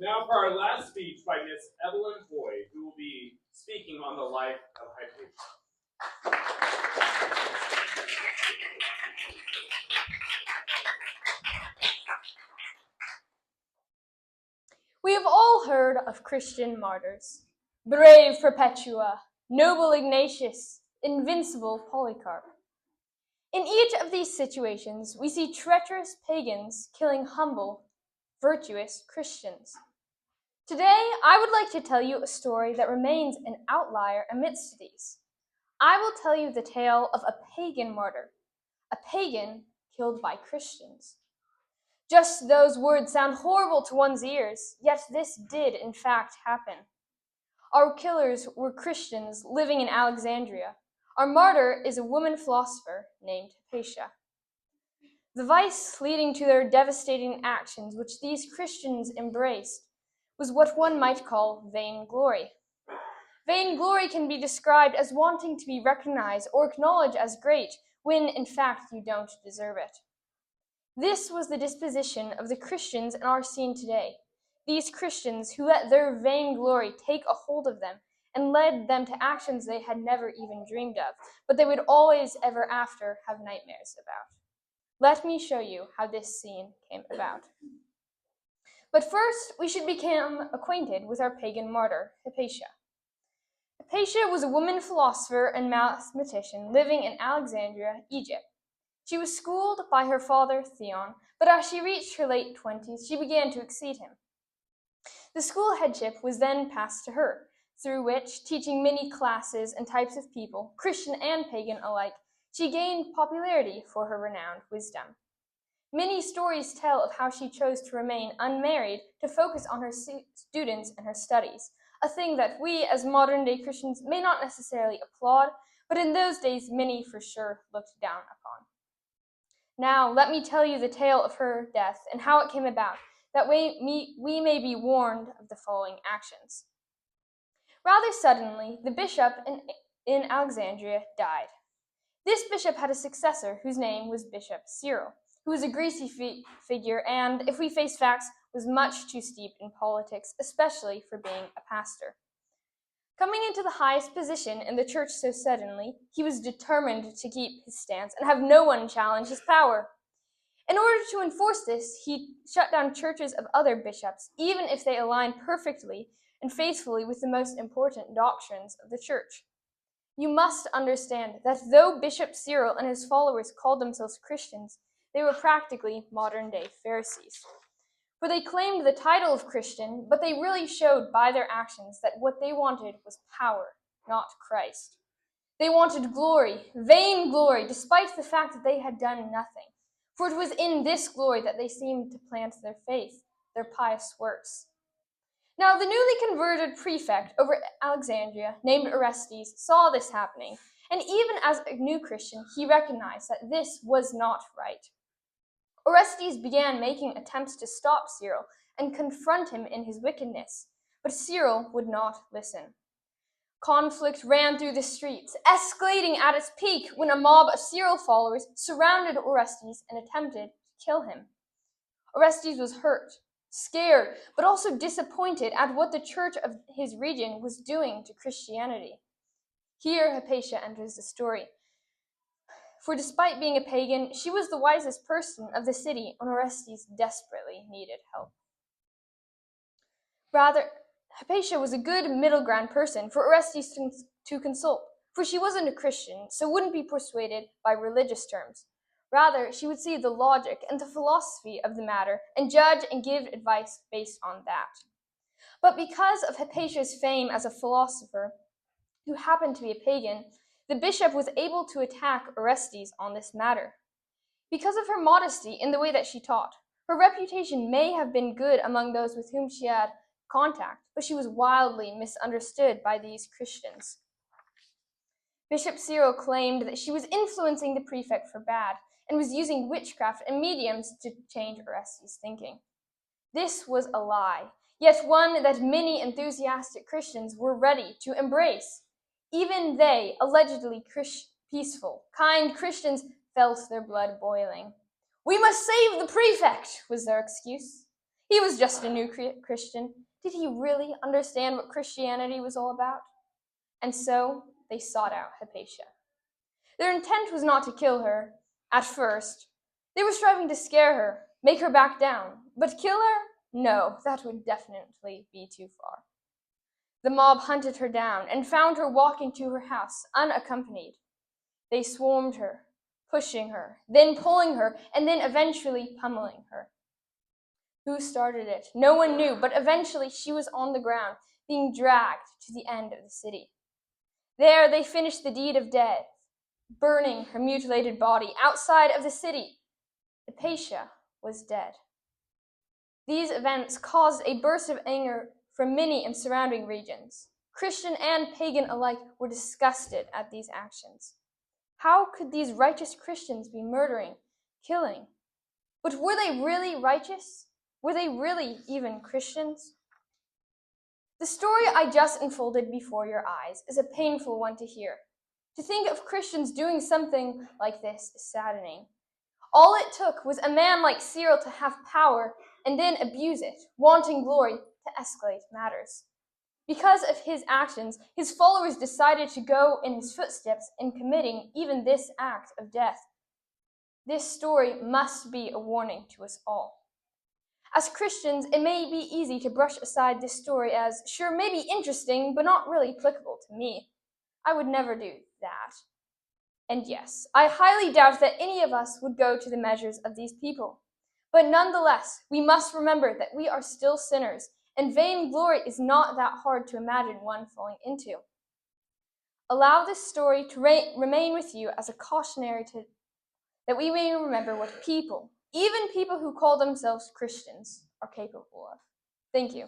Now for our last speech by Miss Evelyn Hoy, who will be speaking on the life of Hypatia. We have all heard of Christian martyrs. Brave Perpetua, noble Ignatius, invincible Polycarp. In each of these situations, we see treacherous pagans killing humble, virtuous Christians. Today, I would like to tell you a story that remains an outlier amidst these. I will tell you the tale of a pagan martyr, a pagan killed by Christians. Just those words sound horrible to one's ears, yet this did in fact happen. Our killers were Christians living in Alexandria. Our martyr is a woman philosopher named Hypatia. The vice leading to their devastating actions, which these Christians embraced, was what one might call vainglory. Vainglory can be described as wanting to be recognized or acknowledged as great when, in fact, you don't deserve it. This was the disposition of the Christians in our scene today. These Christians who let their vainglory take a hold of them and led them to actions they had never even dreamed of, but they would always ever after have nightmares about. Let me show you how this scene came about. But first, we should become acquainted with our pagan martyr, Hypatia. Hypatia was a woman philosopher and mathematician living in Alexandria, Egypt. She was schooled by her father, Theon, but as she reached her late 20s, she began to exceed him. The school headship was then passed to her, through which, teaching many classes and types of people, Christian and pagan alike, she gained popularity for her renowned wisdom. Many stories tell of how she chose to remain unmarried to focus on her students and her studies, a thing that we as modern-day Christians may not necessarily applaud, but in those days many for sure looked down upon. Now, let me tell you the tale of her death and how it came about, that we may be warned of the following actions. Rather suddenly, the bishop in Alexandria died. This bishop had a successor whose name was Bishop Cyril, who was a greasy figure and, if we face facts, was much too steeped in politics, especially for being a pastor. Coming into the highest position in the church so suddenly, he was determined to keep his stance and have no one challenge his power. In order to enforce this, he shut down churches of other bishops, even if they aligned perfectly and faithfully with the most important doctrines of the church. You must understand that though Bishop Cyril and his followers called themselves Christians, they were practically modern-day Pharisees. For they claimed the title of Christian, but they really showed by their actions that what they wanted was power, not Christ. They wanted glory, vain glory, despite the fact that they had done nothing. For it was in this glory that they seemed to plant their faith, their pious works. Now the newly converted prefect over Alexandria, named Orestes, saw this happening, and even as a new Christian, he recognized that this was not right. Orestes began making attempts to stop Cyril and confront him in his wickedness, but Cyril would not listen. Conflict ran through the streets, escalating at its peak when a mob of Cyril followers surrounded Orestes and attempted to kill him. Orestes was hurt, scared, but also disappointed at what the church of his region was doing to Christianity. Here Hypatia enters the story. For despite being a pagan, she was the wisest person of the city when Orestes desperately needed help. Rather, Hypatia was a good middle ground person for Orestes to consult, for she wasn't a Christian, so wouldn't be persuaded by religious terms. Rather, she would see the logic and the philosophy of the matter and judge and give advice based on that. But because of Hypatia's fame as a philosopher, who happened to be a pagan, the bishop was able to attack Orestes on this matter. Because of her modesty in the way that she taught, her reputation may have been good among those with whom she had contact, but she was wildly misunderstood by these Christians. Bishop Cyril claimed that she was influencing the prefect for bad and was using witchcraft and mediums to change Orestes' thinking. This was a lie, yet one that many enthusiastic Christians were ready to embrace. Even they, allegedly peaceful, kind Christians, felt their blood boiling. "We must save the prefect," was their excuse. He was just a new Christian. Did he really understand what Christianity was all about? And so they sought out Hypatia. Their intent was not to kill her, at first. They were striving to scare her, make her back down. But kill her? No, that would definitely be too far. The mob hunted her down and found her walking to her house, unaccompanied. They swarmed her, pushing her, then pulling her, and then eventually pummeling her. Who started it? No one knew, but eventually she was on the ground, being dragged to the end of the city. There they finished the deed of death, burning her mutilated body outside of the city. Hypatia was dead. These events caused a burst of anger from many in surrounding regions. Christian and pagan alike were disgusted at these actions. How could these righteous Christians be murdering, killing? But were they really righteous? Were they really even Christians? The story I just unfolded before your eyes is a painful one to hear. To think of Christians doing something like this is saddening. All it took was a man like Cyril to have power and then abuse it, wanting glory to escalate matters. Because of his actions, his followers decided to go in his footsteps in committing even this act of death. This story must be a warning to us all. As Christians, it may be easy to brush aside this story as, sure, maybe interesting, but not really applicable to me. I would never do that. And yes, I highly doubt that any of us would go to the measures of these people. But nonetheless, we must remember that we are still sinners, and vainglory is not that hard to imagine one falling into. Allow this story to remain with you as a cautionary that we may remember what people, even people who call themselves Christians, are capable of. Thank you.